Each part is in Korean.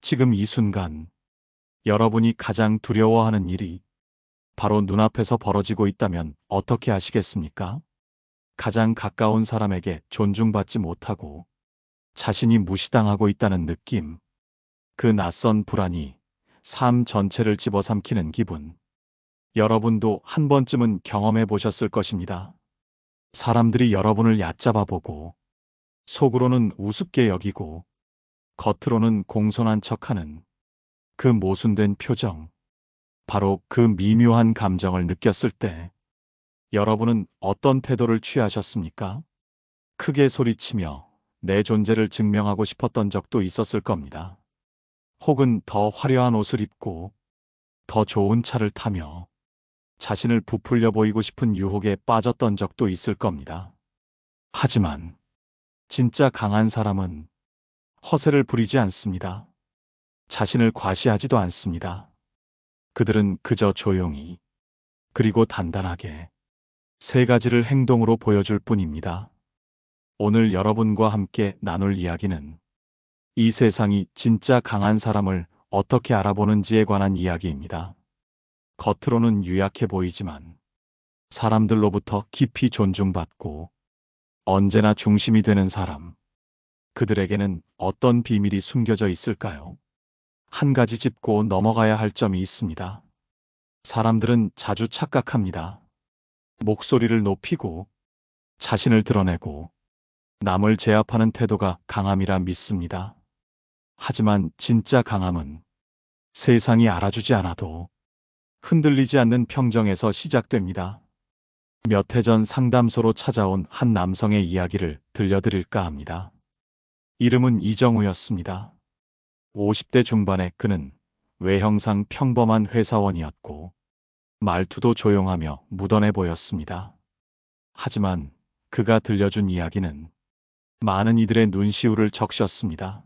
지금 이 순간 여러분이 가장 두려워하는 일이 바로 눈앞에서 벌어지고 있다면 어떻게 하시겠습니까? 가장 가까운 사람에게 존중받지 못하고 자신이 무시당하고 있다는 느낌, 그 낯선 불안이 삶 전체를 집어삼키는 기분. 여러분도 한 번쯤은 경험해 보셨을 것입니다. 사람들이 여러분을 얕잡아 보고 속으로는 우습게 여기고 겉으로는 공손한 척하는 그 모순된 표정, 바로 그 미묘한 감정을 느꼈을 때 여러분은 어떤 태도를 취하셨습니까? 크게 소리치며 내 존재를 증명하고 싶었던 적도 있었을 겁니다. 혹은 더 화려한 옷을 입고 더 좋은 차를 타며 자신을 부풀려 보이고 싶은 유혹에 빠졌던 적도 있을 겁니다. 하지만 진짜 강한 사람은 허세를 부리지 않습니다. 자신을 과시하지도 않습니다. 그들은 그저 조용히 그리고 단단하게 세 가지를 행동으로 보여줄 뿐입니다. 오늘 여러분과 함께 나눌 이야기는 이 세상이 진짜 강한 사람을 어떻게 알아보는지에 관한 이야기입니다. 겉으로는 유약해 보이지만 사람들로부터 깊이 존중받고 언제나 중심이 되는 사람, 그들에게는 어떤 비밀이 숨겨져 있을까요? 한 가지 짚고 넘어가야 할 점이 있습니다. 사람들은 자주 착각합니다. 목소리를 높이고 자신을 드러내고 남을 제압하는 태도가 강함이라 믿습니다. 하지만 진짜 강함은 세상이 알아주지 않아도 흔들리지 않는 평정에서 시작됩니다. 몇 해 전 상담소로 찾아온 한 남성의 이야기를 들려드릴까 합니다. 이름은 이정우였습니다. 50대 중반의 그는 외형상 평범한 회사원이었고 말투도 조용하며 무던해 보였습니다. 하지만 그가 들려준 이야기는 많은 이들의 눈시울을 적셨습니다.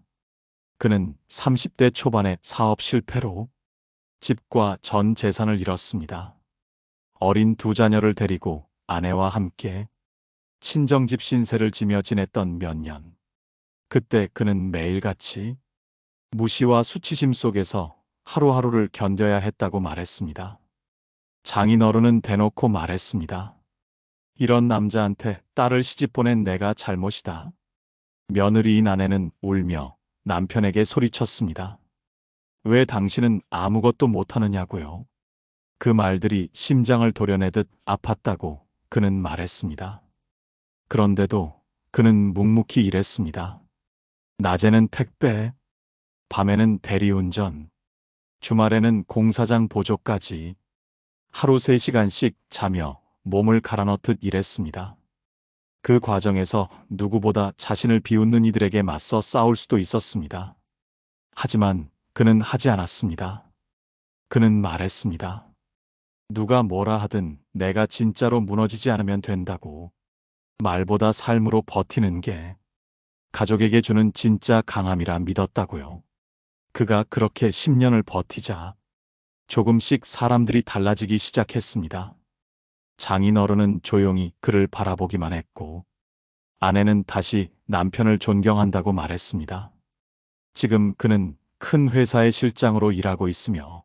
그는 30대 초반의 사업 실패로 집과 전 재산을 잃었습니다. 어린 두 자녀를 데리고 아내와 함께 친정집 신세를 지며 지냈던 몇 년. 그때 그는 매일같이 무시와 수치심 속에서 하루하루를 견뎌야 했다고 말했습니다. 장인어른은 대놓고 말했습니다. 이런 남자한테 딸을 시집 보낸 내가 잘못이다. 며느리인 아내는 울며 남편에게 소리쳤습니다. 왜 당신은 아무것도 못하느냐고요. 그 말들이 심장을 도려내듯 아팠다고 그는 말했습니다. 그런데도 그는 묵묵히 일했습니다. 낮에는 택배, 밤에는 대리운전, 주말에는 공사장 보조까지 하루 3시간씩 자며 몸을 갈아넣듯 일했습니다. 그 과정에서 누구보다 자신을 비웃는 이들에게 맞서 싸울 수도 있었습니다. 하지만 그는 하지 않았습니다. 그는 말했습니다. 누가 뭐라 하든 내가 진짜로 무너지지 않으면 된다고. 말보다 삶으로 버티는 게 가족에게 주는 진짜 강함이라 믿었다고요. 그가 그렇게 10년을 버티자 조금씩 사람들이 달라지기 시작했습니다. 장인어른은 조용히 그를 바라보기만 했고 아내는 다시 남편을 존경한다고 말했습니다. 지금 그는 큰 회사의 실장으로 일하고 있으며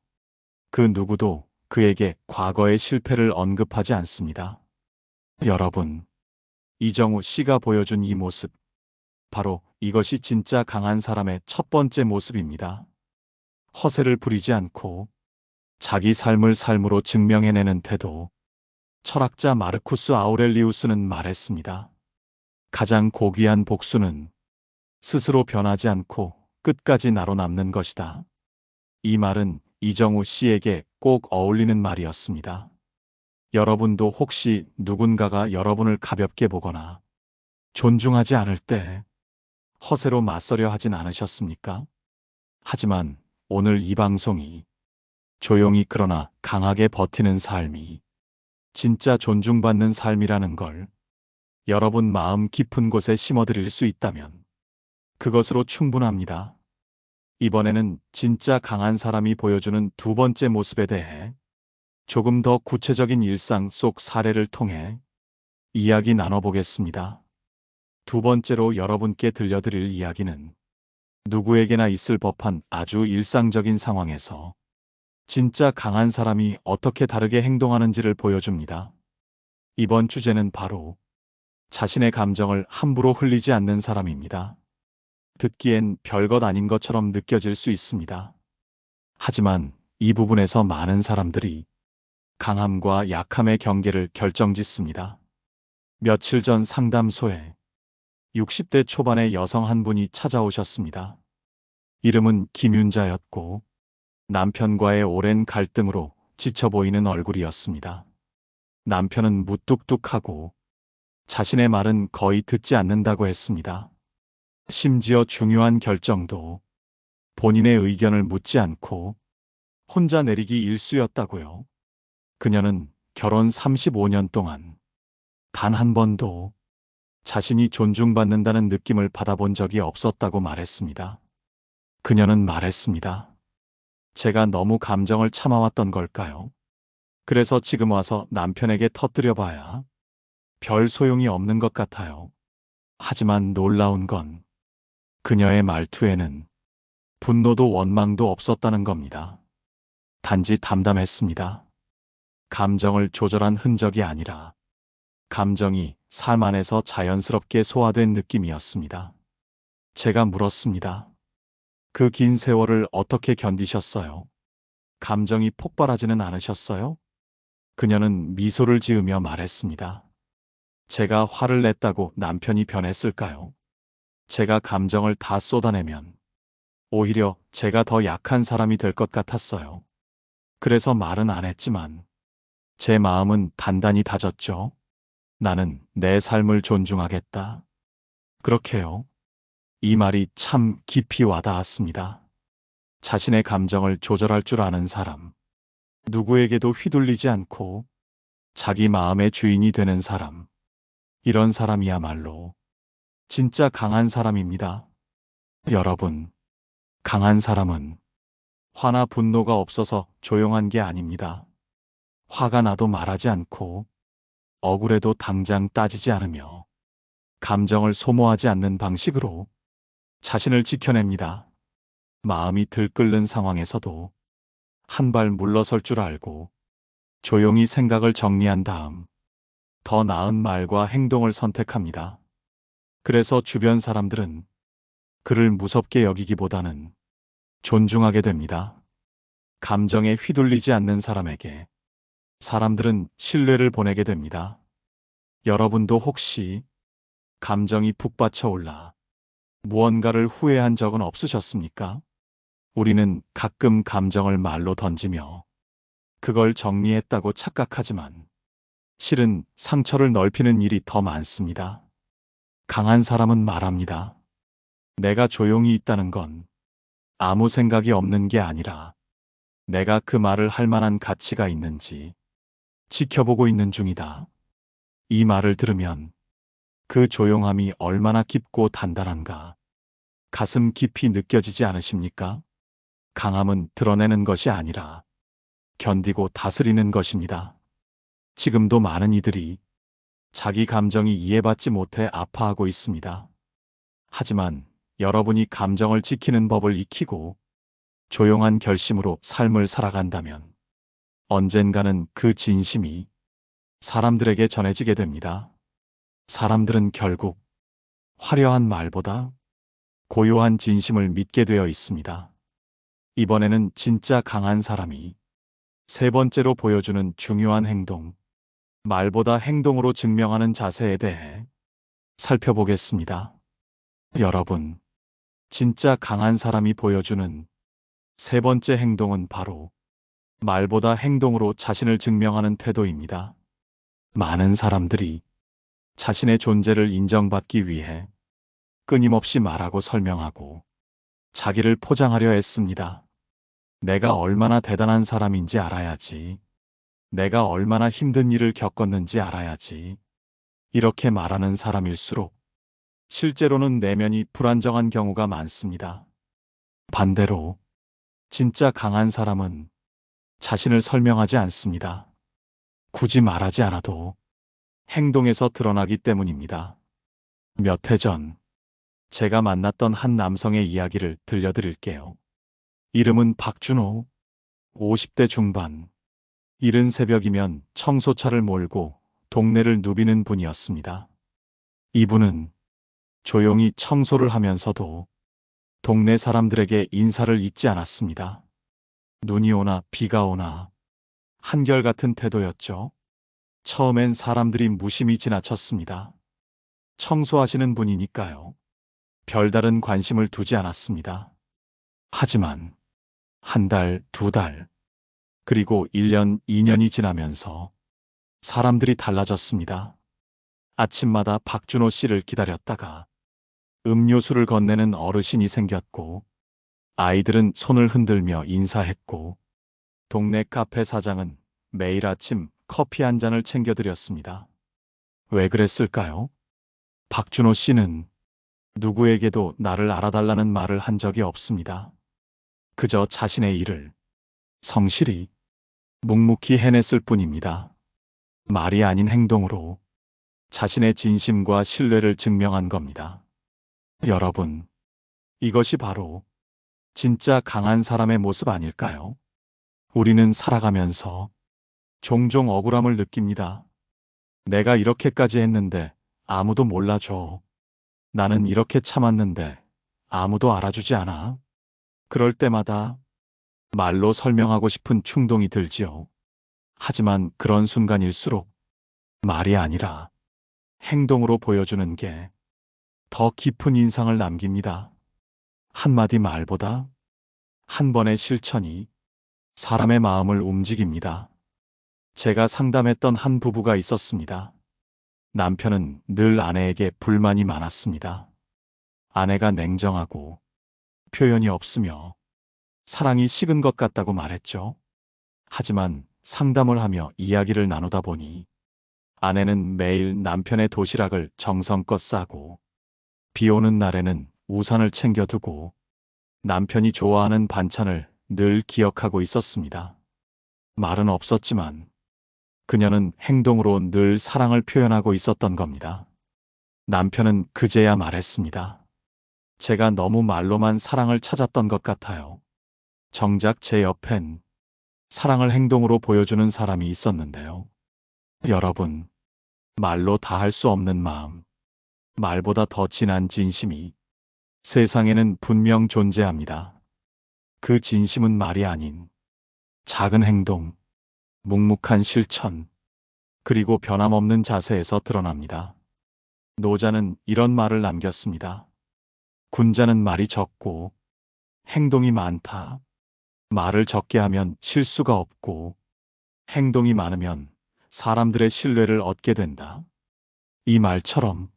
그 누구도 그에게 과거의 실패를 언급하지 않습니다. 여러분, 이정우 씨가 보여준 이 모습, 바로 이것이 진짜 강한 사람의 첫 번째 모습입니다. 허세를 부리지 않고 자기 삶을 삶으로 증명해내는 태도. 철학자 마르쿠스 아우렐리우스는 말했습니다. 가장 고귀한 복수는 스스로 변하지 않고 끝까지 나로 남는 것이다. 이 말은 이정우 씨에게 꼭 어울리는 말이었습니다. 여러분도 혹시 누군가가 여러분을 가볍게 보거나 존중하지 않을 때 허세로 맞서려 하진 않으셨습니까? 하지만 오늘 이 방송이 조용히 그러나 강하게 버티는 삶이 진짜 존중받는 삶이라는 걸 여러분 마음 깊은 곳에 심어드릴 수 있다면 그것으로 충분합니다. 이번에는 진짜 강한 사람이 보여주는 두 번째 모습에 대해 조금 더 구체적인 일상 속 사례를 통해 이야기 나눠보겠습니다. 두 번째로 여러분께 들려드릴 이야기는 누구에게나 있을 법한 아주 일상적인 상황에서 진짜 강한 사람이 어떻게 다르게 행동하는지를 보여줍니다. 이번 주제는 바로 자신의 감정을 함부로 흘리지 않는 사람입니다. 듣기엔 별것 아닌 것처럼 느껴질 수 있습니다. 하지만 이 부분에서 많은 사람들이 강함과 약함의 경계를 결정짓습니다. 며칠 전 상담소에 60대 초반의 여성 한 분이 찾아오셨습니다. 이름은 김윤자였고 남편과의 오랜 갈등으로 지쳐 보이는 얼굴이었습니다. 남편은 무뚝뚝하고 자신의 말은 거의 듣지 않는다고 했습니다. 심지어 중요한 결정도 본인의 의견을 묻지 않고 혼자 내리기 일쑤였다고요. 그녀는 결혼 35년 동안 단 한 번도 자신이 존중받는다는 느낌을 받아본 적이 없었다고 말했습니다. 그녀는 말했습니다. 제가 너무 감정을 참아왔던 걸까요? 그래서 지금 와서 남편에게 터뜨려 봐야 별 소용이 없는 것 같아요. 하지만 놀라운 건 그녀의 말투에는 분노도 원망도 없었다는 겁니다. 단지 담담했습니다. 감정을 조절한 흔적이 아니라 감정이 삶 안에서 자연스럽게 소화된 느낌이었습니다. 제가 물었습니다. 그 긴 세월을 어떻게 견디셨어요? 감정이 폭발하지는 않으셨어요? 그녀는 미소를 지으며 말했습니다. 제가 화를 냈다고 남편이 변했을까요? 제가 감정을 다 쏟아내면 오히려 제가 더 약한 사람이 될 것 같았어요. 그래서 말은 안 했지만 제 마음은 단단히 다졌죠. 나는 내 삶을 존중하겠다. 그렇게요. 이 말이 참 깊이 와닿았습니다. 자신의 감정을 조절할 줄 아는 사람, 누구에게도 휘둘리지 않고 자기 마음의 주인이 되는 사람, 이런 사람이야말로 진짜 강한 사람입니다. 여러분, 강한 사람은 화나 분노가 없어서 조용한 게 아닙니다. 화가 나도 말하지 않고 억울해도 당장 따지지 않으며 감정을 소모하지 않는 방식으로 자신을 지켜냅니다. 마음이 들끓는 상황에서도 한 발 물러설 줄 알고 조용히 생각을 정리한 다음 더 나은 말과 행동을 선택합니다. 그래서 주변 사람들은 그를 무섭게 여기기보다는 존중하게 됩니다. 감정에 휘둘리지 않는 사람에게 사람들은 신뢰를 보내게 됩니다. 여러분도 혹시 감정이 북받쳐 올라 무언가를 후회한 적은 없으셨습니까? 우리는 가끔 감정을 말로 던지며 그걸 정리했다고 착각하지만 실은 상처를 넓히는 일이 더 많습니다. 강한 사람은 말합니다. 내가 조용히 있다는 건 아무 생각이 없는 게 아니라 내가 그 말을 할 만한 가치가 있는지 지켜보고 있는 중이다. 이 말을 들으면 그 조용함이 얼마나 깊고 단단한가 가슴 깊이 느껴지지 않으십니까? 강함은 드러내는 것이 아니라 견디고 다스리는 것입니다. 지금도 많은 이들이 자기 감정이 이해받지 못해 아파하고 있습니다. 하지만 여러분이 감정을 지키는 법을 익히고 조용한 결심으로 삶을 살아간다면 언젠가는 그 진심이 사람들에게 전해지게 됩니다. 사람들은 결국 화려한 말보다 고요한 진심을 믿게 되어 있습니다. 이번에는 진짜 강한 사람이 세 번째로 보여주는 중요한 행동, 말보다 행동으로 증명하는 자세에 대해 살펴보겠습니다. 여러분, 진짜 강한 사람이 보여주는 세 번째 행동은 바로 말보다 행동으로 자신을 증명하는 태도입니다. 많은 사람들이 자신의 존재를 인정받기 위해 끊임없이 말하고 설명하고 자기를 포장하려 했습니다. 내가 얼마나 대단한 사람인지 알아야지. 내가 얼마나 힘든 일을 겪었는지 알아야지. 이렇게 말하는 사람일수록 실제로는 내면이 불안정한 경우가 많습니다. 반대로 진짜 강한 사람은 자신을 설명하지 않습니다. 굳이 말하지 않아도 행동에서 드러나기 때문입니다. 몇 해 전 제가 만났던 한 남성의 이야기를 들려드릴게요. 이름은 박준호, 50대 중반. 이른 새벽이면 청소차를 몰고 동네를 누비는 분이었습니다. 이분은 조용히 청소를 하면서도 동네 사람들에게 인사를 잊지 않았습니다. 눈이 오나 비가 오나 한결같은 태도였죠. 처음엔 사람들이 무심히 지나쳤습니다. 청소하시는 분이니까요. 별다른 관심을 두지 않았습니다. 하지만 한 달, 두 달, 그리고 1년, 2년이 지나면서 사람들이 달라졌습니다. 아침마다 박준호 씨를 기다렸다가 음료수를 건네는 어르신이 생겼고, 아이들은 손을 흔들며 인사했고, 동네 카페 사장은 매일 아침 커피 한 잔을 챙겨드렸습니다. 왜 그랬을까요? 박준호 씨는 누구에게도 나를 알아달라는 말을 한 적이 없습니다. 그저 자신의 일을 성실히, 묵묵히 해냈을 뿐입니다. 말이 아닌 행동으로 자신의 진심과 신뢰를 증명한 겁니다. 여러분, 이것이 바로 진짜 강한 사람의 모습 아닐까요? 우리는 살아가면서 종종 억울함을 느낍니다. 내가 이렇게까지 했는데 아무도 몰라줘. 나는 이렇게 참았는데 아무도 알아주지 않아. 그럴 때마다 말로 설명하고 싶은 충동이 들지요. 하지만 그런 순간일수록 말이 아니라 행동으로 보여주는 게 더 깊은 인상을 남깁니다. 한마디 말보다 한 번의 실천이 사람의 마음을 움직입니다. 제가 상담했던 한 부부가 있었습니다. 남편은 늘 아내에게 불만이 많았습니다. 아내가 냉정하고 표현이 없으며 사랑이 식은 것 같다고 말했죠. 하지만 상담을 하며 이야기를 나누다 보니 아내는 매일 남편의 도시락을 정성껏 싸고 비 오는 날에는 우산을 챙겨두고 남편이 좋아하는 반찬을 늘 기억하고 있었습니다. 말은 없었지만 그녀는 행동으로 늘 사랑을 표현하고 있었던 겁니다. 남편은 그제야 말했습니다. 제가 너무 말로만 사랑을 찾았던 것 같아요. 정작 제 옆엔 사랑을 행동으로 보여주는 사람이 있었는데요. 여러분, 말로 다 할 수 없는 마음, 말보다 더 진한 진심이 세상에는 분명 존재합니다. 그 진심은 말이 아닌 작은 행동, 묵묵한 실천, 그리고 변함없는 자세에서 드러납니다. 노자는 이런 말을 남겼습니다. 군자는 말이 적고 행동이 많다. 말을 적게 하면 실수가 없고 행동이 많으면 사람들의 신뢰를 얻게 된다. 이 말처럼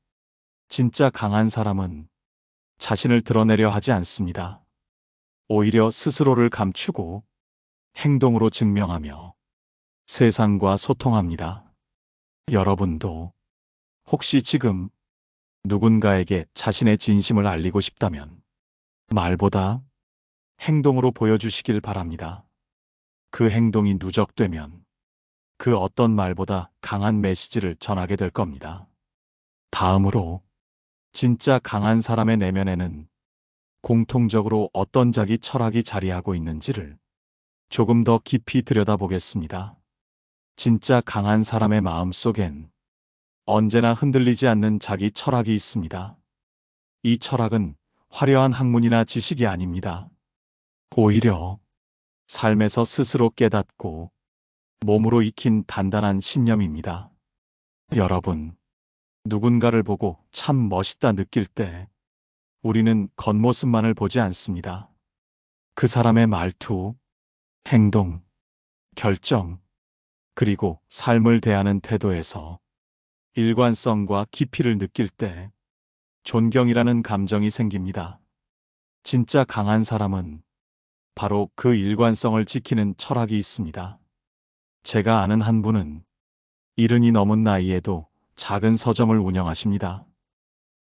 진짜 강한 사람은 자신을 드러내려 하지 않습니다. 오히려 스스로를 감추고 행동으로 증명하며 세상과 소통합니다. 여러분도 혹시 지금 누군가에게 자신의 진심을 알리고 싶다면 말보다 행동으로 보여주시길 바랍니다. 그 행동이 누적되면 그 어떤 말보다 강한 메시지를 전하게 될 겁니다. 다음으로 진짜 강한 사람의 내면에는 공통적으로 어떤 자기 철학이 자리하고 있는지를 조금 더 깊이 들여다보겠습니다. 진짜 강한 사람의 마음 속엔 언제나 흔들리지 않는 자기 철학이 있습니다. 이 철학은 화려한 학문이나 지식이 아닙니다. 오히려 삶에서 스스로 깨닫고 몸으로 익힌 단단한 신념입니다. 여러분, 누군가를 보고 참 멋있다 느낄 때 우리는 겉모습만을 보지 않습니다. 그 사람의 말투, 행동, 결정, 그리고 삶을 대하는 태도에서 일관성과 깊이를 느낄 때 존경이라는 감정이 생깁니다. 진짜 강한 사람은 바로 그 일관성을 지키는 철학이 있습니다. 제가 아는 한 분은 70이 넘은 나이에도 작은 서점을 운영하십니다.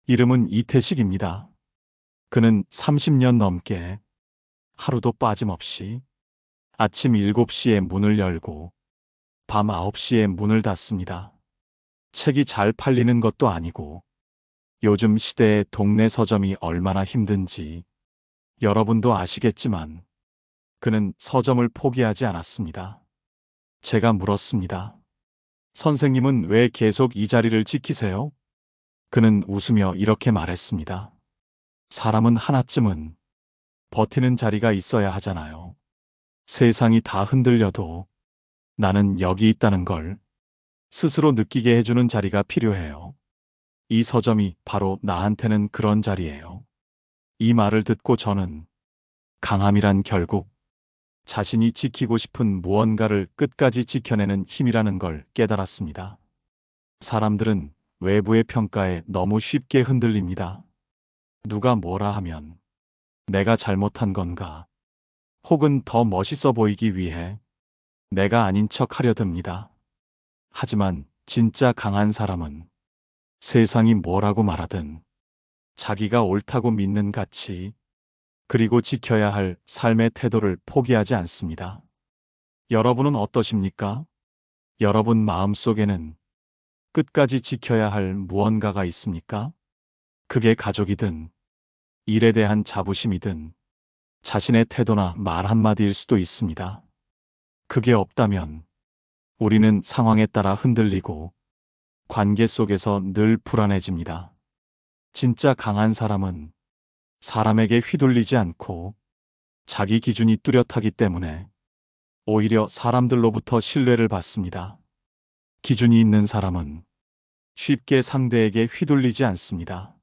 이름은 이태식입니다. 그는 30년 넘게 하루도 빠짐없이 아침 7시에 문을 열고 밤 9시에 문을 닫습니다. 책이 잘 팔리는 것도 아니고 요즘 시대의 동네 서점이 얼마나 힘든지 여러분도 아시겠지만 그는 서점을 포기하지 않았습니다. 제가 물었습니다. 선생님은 왜 계속 이 자리를 지키세요? 그는 웃으며 이렇게 말했습니다. 사람은 하나쯤은 버티는 자리가 있어야 하잖아요. 세상이 다 흔들려도 나는 여기 있다는 걸 스스로 느끼게 해주는 자리가 필요해요. 이 서점이 바로 나한테는 그런 자리예요. 이 말을 듣고 저는 강함이란 결국 자신이 지키고 싶은 무언가를 끝까지 지켜내는 힘이라는 걸 깨달았습니다. 사람들은 외부의 평가에 너무 쉽게 흔들립니다. 누가 뭐라 하면 내가 잘못한 건가? 혹은 더 멋있어 보이기 위해 내가 아닌 척 하려 듭니다. 하지만 진짜 강한 사람은 세상이 뭐라고 말하든 자기가 옳다고 믿는 가치, 그리고 지켜야 할 삶의 태도를 포기하지 않습니다. 여러분은 어떠십니까? 여러분 마음속에는 끝까지 지켜야 할 무언가가 있습니까? 그게 가족이든, 일에 대한 자부심이든, 자신의 태도나 말 한마디일 수도 있습니다. 그게 없다면 우리는 상황에 따라 흔들리고 관계 속에서 늘 불안해집니다. 진짜 강한 사람은 사람에게 휘둘리지 않고 자기 기준이 뚜렷하기 때문에 오히려 사람들로부터 신뢰를 받습니다. 기준이 있는 사람은 쉽게 상대에게 휘둘리지 않습니다.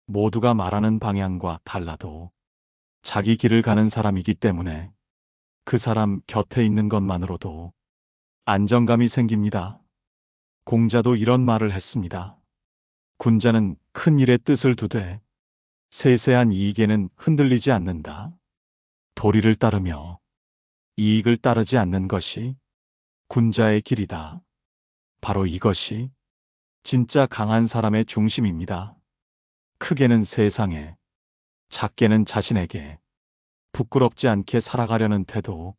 모두가 말하는 방향과 달라도 자기 길을 가는 사람이기 때문에 그 사람 곁에 있는 것만으로도 안정감이 생깁니다. 공자도 이런 말을 했습니다. 군자는 큰 일에 뜻을 두되 세세한 이익에는 흔들리지 않는다. 도리를 따르며 이익을 따르지 않는 것이 군자의 길이다. 바로 이것이 진짜 강한 사람의 중심입니다. 크게는 세상에, 작게는 자신에게 부끄럽지 않게 살아가려는 태도,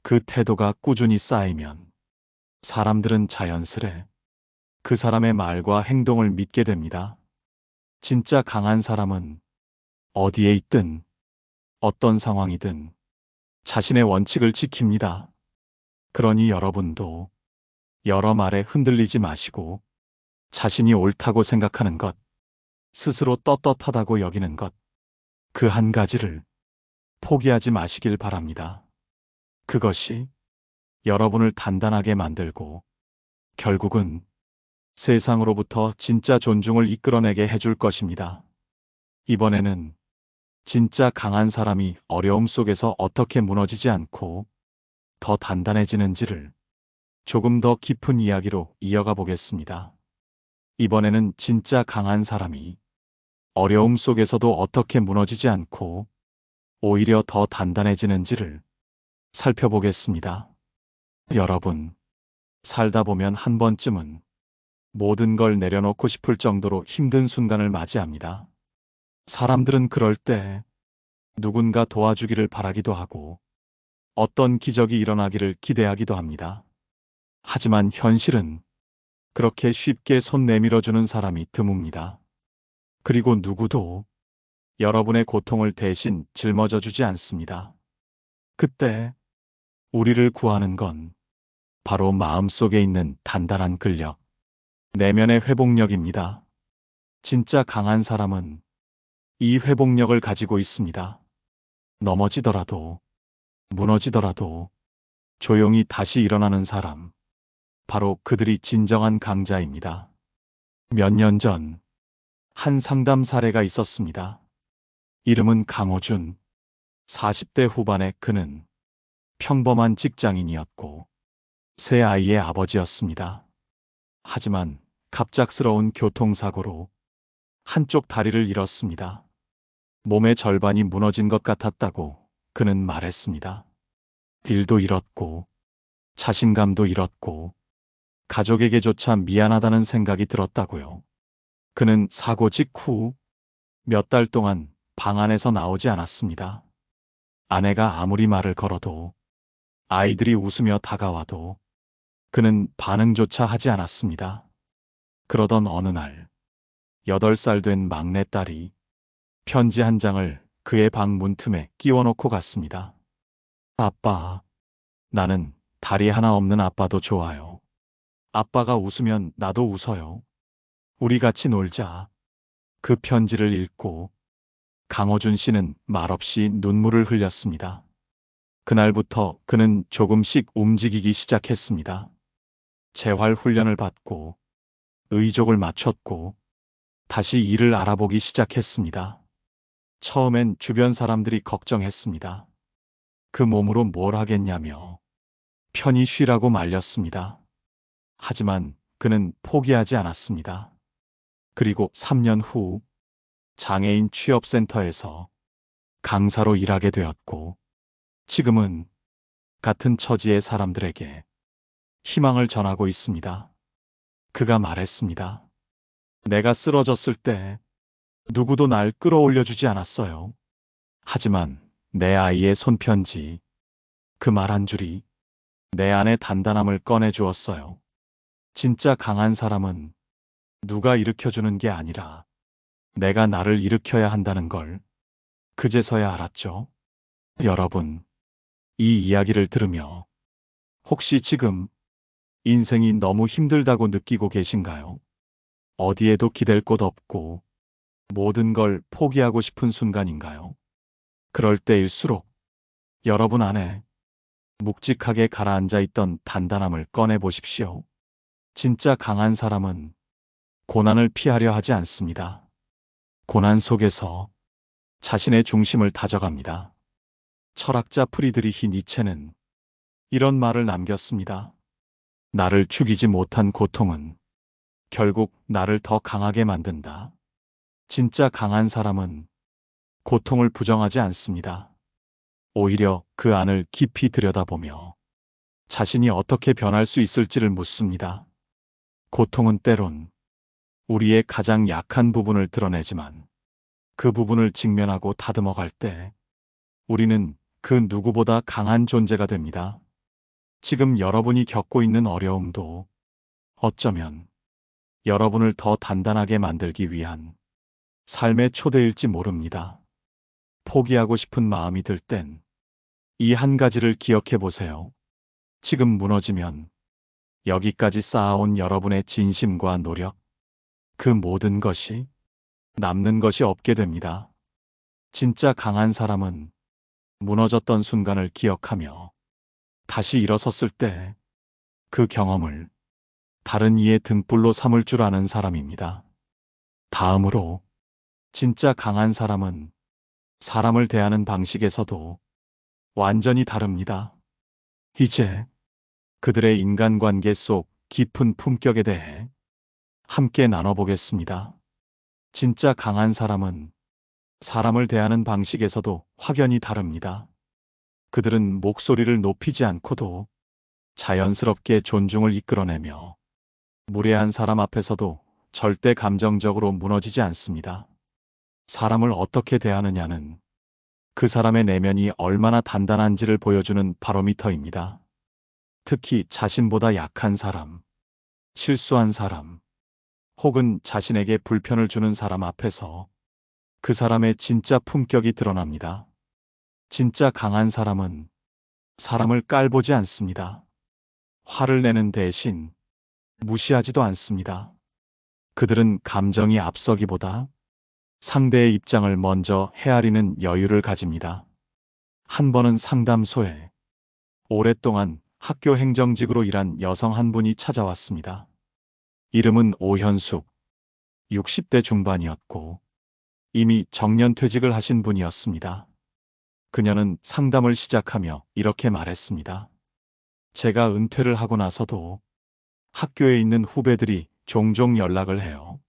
그 태도가 꾸준히 쌓이면 사람들은 자연스레 그 사람의 말과 행동을 믿게 됩니다. 진짜 강한 사람은 어디에 있든 어떤 상황이든 자신의 원칙을 지킵니다. 그러니 여러분도 여러 말에 흔들리지 마시고 자신이 옳다고 생각하는 것, 스스로 떳떳하다고 여기는 것, 그 한 가지를 포기하지 마시길 바랍니다. 그것이 여러분을 단단하게 만들고 결국은 세상으로부터 진짜 존중을 이끌어내게 해줄 것입니다. 이번에는 진짜 강한 사람이 어려움 속에서 어떻게 무너지지 않고 더 단단해지는지를 조금 더 깊은 이야기로 이어가 보겠습니다. 이번에는 진짜 강한 사람이 어려움 속에서도 어떻게 무너지지 않고 오히려 더 단단해지는지를 살펴보겠습니다. 여러분, 살다 보면 한 번쯤은 모든 걸 내려놓고 싶을 정도로 힘든 순간을 맞이합니다. 사람들은 그럴 때 누군가 도와주기를 바라기도 하고 어떤 기적이 일어나기를 기대하기도 합니다. 하지만 현실은 그렇게 쉽게 손 내밀어주는 사람이 드뭅니다. 그리고 누구도 여러분의 고통을 대신 짊어져 주지 않습니다. 그때 우리를 구하는 건 바로 마음속에 있는 단단한 근력, 내면의 회복력입니다. 진짜 강한 사람은 이 회복력을 가지고 있습니다. 넘어지더라도, 무너지더라도 조용히 다시 일어나는 사람, 바로 그들이 진정한 강자입니다. 몇 년 전, 한 상담 사례가 있었습니다. 이름은 강호준. 40대 후반의 그는 평범한 직장인이었고, 세 아이의 아버지였습니다. 하지만 갑작스러운 교통사고로 한쪽 다리를 잃었습니다. 몸의 절반이 무너진 것 같았다고 그는 말했습니다. 일도 잃었고, 자신감도 잃었고, 가족에게조차 미안하다는 생각이 들었다고요. 그는 사고 직후 몇 달 동안 방 안에서 나오지 않았습니다. 아내가 아무리 말을 걸어도, 아이들이 웃으며 다가와도 그는 반응조차 하지 않았습니다. 그러던 어느 날, 8살 된 막내딸이 편지 한 장을 그의 방 문틈에 끼워놓고 갔습니다. 아빠, 나는 다리 하나 없는 아빠도 좋아요. 아빠가 웃으면 나도 웃어요. 우리 같이 놀자. 그 편지를 읽고 강호준 씨는 말없이 눈물을 흘렸습니다. 그날부터 그는 조금씩 움직이기 시작했습니다. 재활 훈련을 받고 의족을 맞췄고 다시 일을 알아보기 시작했습니다. 처음엔 주변 사람들이 걱정했습니다. 그 몸으로 뭘 하겠냐며 편히 쉬라고 말렸습니다. 하지만 그는 포기하지 않았습니다. 그리고 3년 후 장애인 취업센터에서 강사로 일하게 되었고 지금은 같은 처지의 사람들에게 희망을 전하고 있습니다. 그가 말했습니다. 내가 쓰러졌을 때 누구도 날 끌어올려주지 않았어요. 하지만 내 아이의 손편지, 그 말 한 줄이 내 안의 단단함을 꺼내주었어요. 진짜 강한 사람은 누가 일으켜주는 게 아니라 내가 나를 일으켜야 한다는 걸 그제서야 알았죠. 여러분, 이 이야기를 들으며 혹시 지금 인생이 너무 힘들다고 느끼고 계신가요? 어디에도 기댈 곳 없고 모든 걸 포기하고 싶은 순간인가요? 그럴 때일수록 여러분 안에 묵직하게 가라앉아 있던 단단함을 꺼내 보십시오. 진짜 강한 사람은 고난을 피하려 하지 않습니다. 고난 속에서 자신의 중심을 다져갑니다. 철학자 프리드리히 니체는 이런 말을 남겼습니다. 나를 죽이지 못한 고통은 결국 나를 더 강하게 만든다. 진짜 강한 사람은 고통을 부정하지 않습니다. 오히려 그 안을 깊이 들여다보며 자신이 어떻게 변할 수 있을지를 묻습니다. 고통은 때론 우리의 가장 약한 부분을 드러내지만 그 부분을 직면하고 다듬어 갈 때 우리는 그 누구보다 강한 존재가 됩니다. 지금 여러분이 겪고 있는 어려움도 어쩌면 여러분을 더 단단하게 만들기 위한 삶의 초대일지 모릅니다. 포기하고 싶은 마음이 들 땐 이 한 가지를 기억해 보세요. 지금 무너지면 여기까지 쌓아온 여러분의 진심과 노력, 그 모든 것이 남는 것이 없게 됩니다. 진짜 강한 사람은 무너졌던 순간을 기억하며 다시 일어섰을 때 그 경험을 다른 이의 등불로 삼을 줄 아는 사람입니다. 다음으로 진짜 강한 사람은 사람을 대하는 방식에서도 완전히 다릅니다. 이제 그들의 인간관계 속 깊은 품격에 대해 함께 나눠보겠습니다. 진짜 강한 사람은 사람을 대하는 방식에서도 확연히 다릅니다. 그들은 목소리를 높이지 않고도 자연스럽게 존중을 이끌어내며 무례한 사람 앞에서도 절대 감정적으로 무너지지 않습니다. 사람을 어떻게 대하느냐는 그 사람의 내면이 얼마나 단단한지를 보여주는 바로미터입니다. 특히 자신보다 약한 사람, 실수한 사람, 혹은 자신에게 불편을 주는 사람 앞에서 그 사람의 진짜 품격이 드러납니다. 진짜 강한 사람은 사람을 깔보지 않습니다. 화를 내는 대신 무시하지도 않습니다. 그들은 감정이 앞서기보다 상대의 입장을 먼저 헤아리는 여유를 가집니다. 한 번은 상담소에 오랫동안 학교 행정직으로 일한 여성 한 분이 찾아왔습니다. 이름은 오현숙, 60대 중반이었고 이미 정년퇴직을 하신 분이었습니다. 그녀는 상담을 시작하며 이렇게 말했습니다. 제가 은퇴를 하고 나서도 학교에 있는 후배들이 종종 연락을 해요.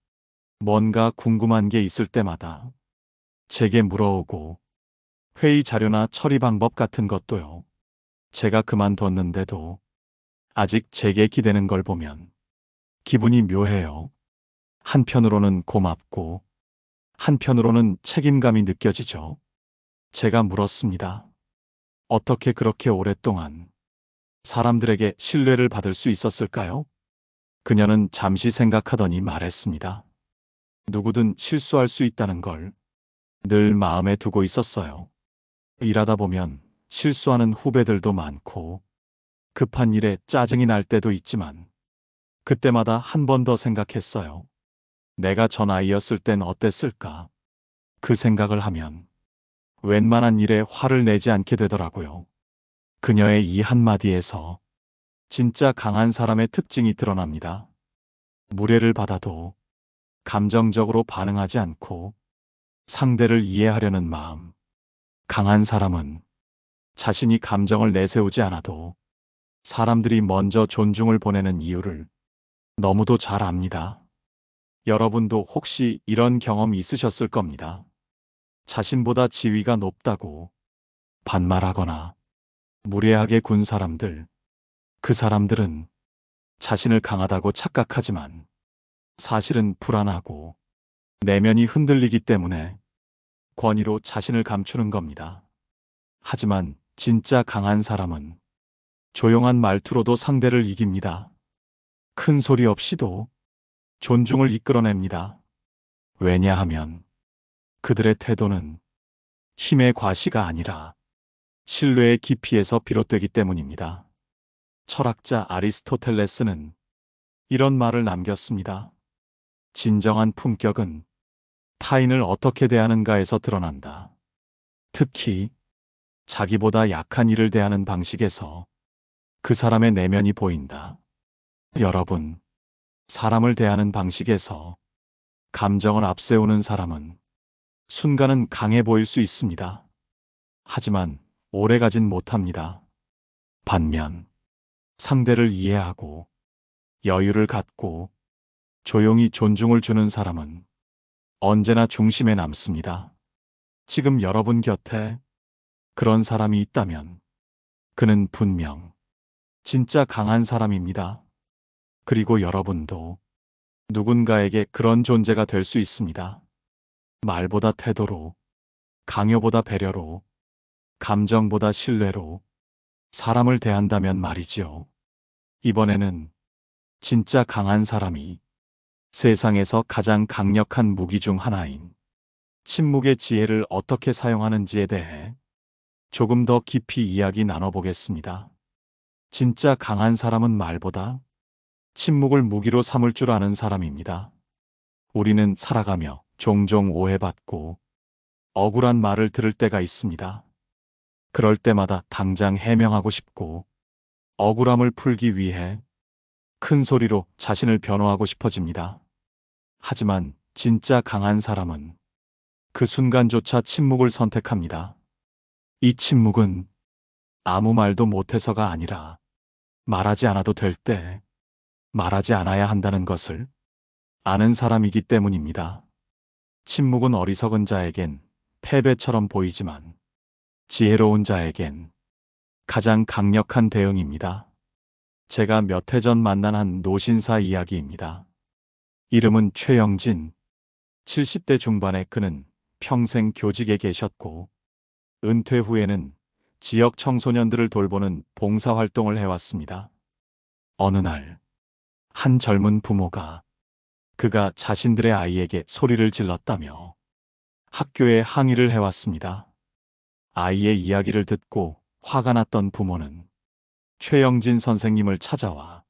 뭔가 궁금한 게 있을 때마다 제게 물어오고 회의 자료나 처리 방법 같은 것도요. 제가 그만뒀는데도 아직 제게 기대는 걸 보면 기분이 묘해요. 한편으로는 고맙고 한편으로는 책임감이 느껴지죠. 제가 물었습니다. 어떻게 그렇게 오랫동안 사람들에게 신뢰를 받을 수 있었을까요? 그녀는 잠시 생각하더니 말했습니다. 누구든 실수할 수 있다는 걸 늘 마음에 두고 있었어요. 일하다 보면 실수하는 후배들도 많고 급한 일에 짜증이 날 때도 있지만 그때마다 한 번 더 생각했어요. 내가 전 아이였을 땐 어땠을까? 그 생각을 하면 웬만한 일에 화를 내지 않게 되더라고요. 그녀의 이 한마디에서 진짜 강한 사람의 특징이 드러납니다. 무례를 받아도 감정적으로 반응하지 않고 상대를 이해하려는 마음. 강한 사람은 자신이 감정을 내세우지 않아도 사람들이 먼저 존중을 보내는 이유를 너무도 잘 압니다. 여러분도 혹시 이런 경험 있으셨을 겁니다. 자신보다 지위가 높다고 반말하거나 무례하게 군 사람들. 그 사람들은 자신을 강하다고 착각하지만 사실은 불안하고 내면이 흔들리기 때문에 권위로 자신을 감추는 겁니다. 하지만 진짜 강한 사람은 조용한 말투로도 상대를 이깁니다. 큰 소리 없이도 존중을 이끌어냅니다. 왜냐하면 그들의 태도는 힘의 과시가 아니라 신뢰의 깊이에서 비롯되기 때문입니다. 철학자 아리스토텔레스는 이런 말을 남겼습니다. 진정한 품격은 타인을 어떻게 대하는가에서 드러난다. 특히 자기보다 약한 이를 대하는 방식에서 그 사람의 내면이 보인다. 여러분, 사람을 대하는 방식에서 감정을 앞세우는 사람은 순간은 강해 보일 수 있습니다. 하지만 오래 가진 못합니다. 반면 상대를 이해하고 여유를 갖고 조용히 존중을 주는 사람은 언제나 중심에 남습니다. 지금 여러분 곁에 그런 사람이 있다면 그는 분명 진짜 강한 사람입니다. 그리고 여러분도 누군가에게 그런 존재가 될 수 있습니다. 말보다 태도로, 강요보다 배려로, 감정보다 신뢰로 사람을 대한다면 말이지요. 이번에는 진짜 강한 사람이 세상에서 가장 강력한 무기 중 하나인 침묵의 지혜를 어떻게 사용하는지에 대해 조금 더 깊이 이야기 나눠보겠습니다. 진짜 강한 사람은 말보다 침묵을 무기로 삼을 줄 아는 사람입니다. 우리는 살아가며 종종 오해받고 억울한 말을 들을 때가 있습니다. 그럴 때마다 당장 해명하고 싶고 억울함을 풀기 위해 큰 소리로 자신을 변호하고 싶어집니다. 하지만 진짜 강한 사람은 그 순간조차 침묵을 선택합니다. 이 침묵은 아무 말도 못해서가 아니라 말하지 않아도 될 때 말하지 않아야 한다는 것을 아는 사람이기 때문입니다. 침묵은 어리석은 자에겐 패배처럼 보이지만 지혜로운 자에겐 가장 강력한 대응입니다. 제가 몇 해 전 만난 한 노신사 이야기입니다. 이름은 최영진. 70대 중반의 그는 평생 교직에 계셨고 은퇴 후에는 지역 청소년들을 돌보는 봉사활동을 해왔습니다. 어느 날, 한 젊은 부모가 그가 자신들의 아이에게 소리를 질렀다며 학교에 항의를 해왔습니다. 아이의 이야기를 듣고 화가 났던 부모는 최영진 선생님을 찾아와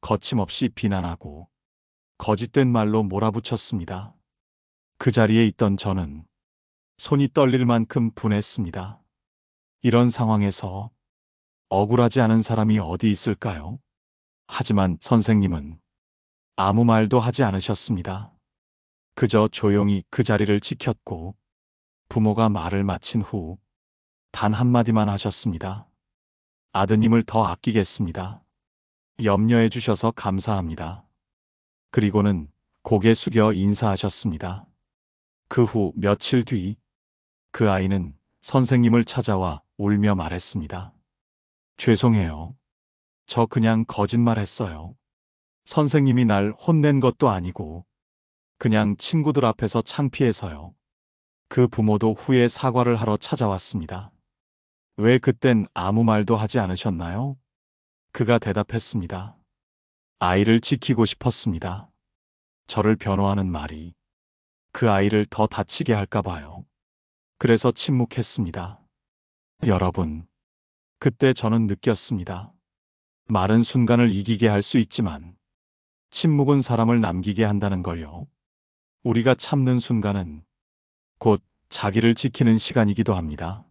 거침없이 비난하고 거짓된 말로 몰아붙였습니다. 그 자리에 있던 저는 손이 떨릴 만큼 분했습니다. 이런 상황에서 억울하지 않은 사람이 어디 있을까요? 하지만 선생님은 아무 말도 하지 않으셨습니다. 그저 조용히 그 자리를 지켰고 부모가 말을 마친 후 단 한마디만 하셨습니다. 아드님을 더 아끼겠습니다. 염려해 주셔서 감사합니다. 그리고는 고개 숙여 인사하셨습니다. 그 후 며칠 뒤 그 아이는 선생님을 찾아와 울며 말했습니다. 죄송해요. 저 그냥 거짓말했어요. 선생님이 날 혼낸 것도 아니고 그냥 친구들 앞에서 창피해서요. 그 부모도 후에 사과를 하러 찾아왔습니다. 왜 그땐 아무 말도 하지 않으셨나요? 그가 대답했습니다. 아이를 지키고 싶었습니다. 저를 변호하는 말이 그 아이를 더 다치게 할까 봐요. 그래서 침묵했습니다. 여러분, 그때 저는 느꼈습니다. 말은 순간을 이기게 할 수 있지만 침묵은 사람을 남기게 한다는 걸요. 우리가 참는 순간은 곧 자기를 지키는 시간이기도 합니다.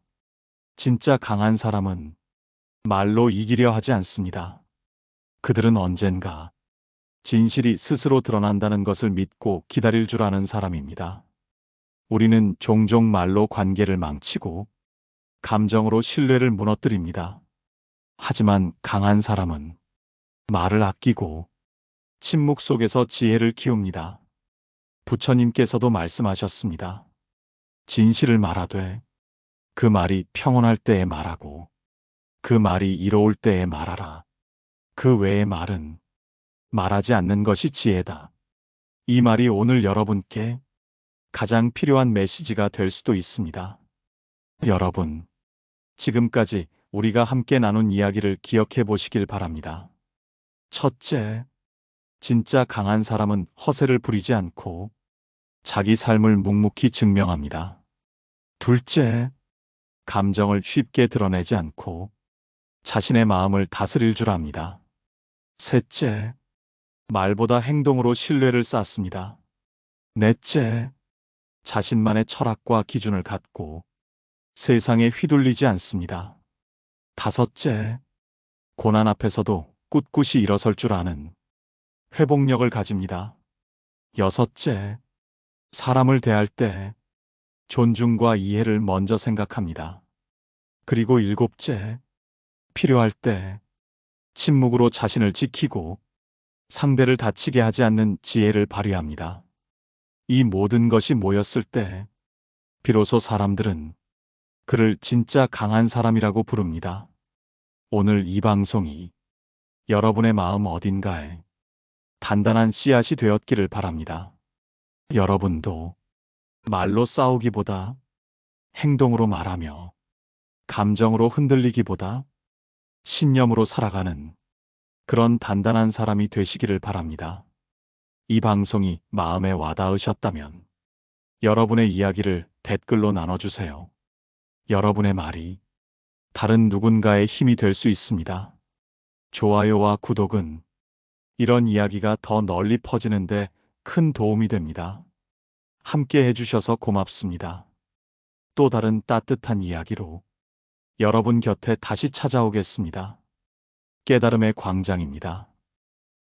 진짜 강한 사람은 말로 이기려 하지 않습니다. 그들은 언젠가 진실이 스스로 드러난다는 것을 믿고 기다릴 줄 아는 사람입니다. 우리는 종종 말로 관계를 망치고 감정으로 신뢰를 무너뜨립니다. 하지만 강한 사람은 말을 아끼고 침묵 속에서 지혜를 키웁니다. 부처님께서도 말씀하셨습니다. 진실을 말하되 그 말이 평온할 때에 말하고 그 말이 이로울 때에 말하라. 그 외의 말은 말하지 않는 것이 지혜다. 이 말이 오늘 여러분께 가장 필요한 메시지가 될 수도 있습니다. 여러분, 지금까지 우리가 함께 나눈 이야기를 기억해 보시길 바랍니다. 첫째, 진짜 강한 사람은 허세를 부리지 않고 자기 삶을 묵묵히 증명합니다. 둘째, 감정을 쉽게 드러내지 않고 자신의 마음을 다스릴 줄 압니다. 셋째, 말보다 행동으로 신뢰를 쌓습니다. 넷째, 자신만의 철학과 기준을 갖고 세상에 휘둘리지 않습니다. 다섯째, 고난 앞에서도 꿋꿋이 일어설 줄 아는 회복력을 가집니다. 여섯째, 사람을 대할 때 존중과 이해를 먼저 생각합니다. 그리고 일곱째, 필요할 때 침묵으로 자신을 지키고 상대를 다치게 하지 않는 지혜를 발휘합니다. 이 모든 것이 모였을 때 비로소 사람들은 그를 진짜 강한 사람이라고 부릅니다. 오늘 이 방송이 여러분의 마음 어딘가에 단단한 씨앗이 되었기를 바랍니다. 여러분도 말로 싸우기보다 행동으로 말하며 감정으로 흔들리기보다 신념으로 살아가는 그런 단단한 사람이 되시기를 바랍니다. 이 방송이 마음에 와닿으셨다면 여러분의 이야기를 댓글로 나눠주세요. 여러분의 말이 다른 누군가의 힘이 될 수 있습니다. 좋아요와 구독은 이런 이야기가 더 널리 퍼지는데 큰 도움이 됩니다. 함께 해주셔서 고맙습니다. 또 다른 따뜻한 이야기로 여러분 곁에 다시 찾아오겠습니다. 깨달음의 광장입니다.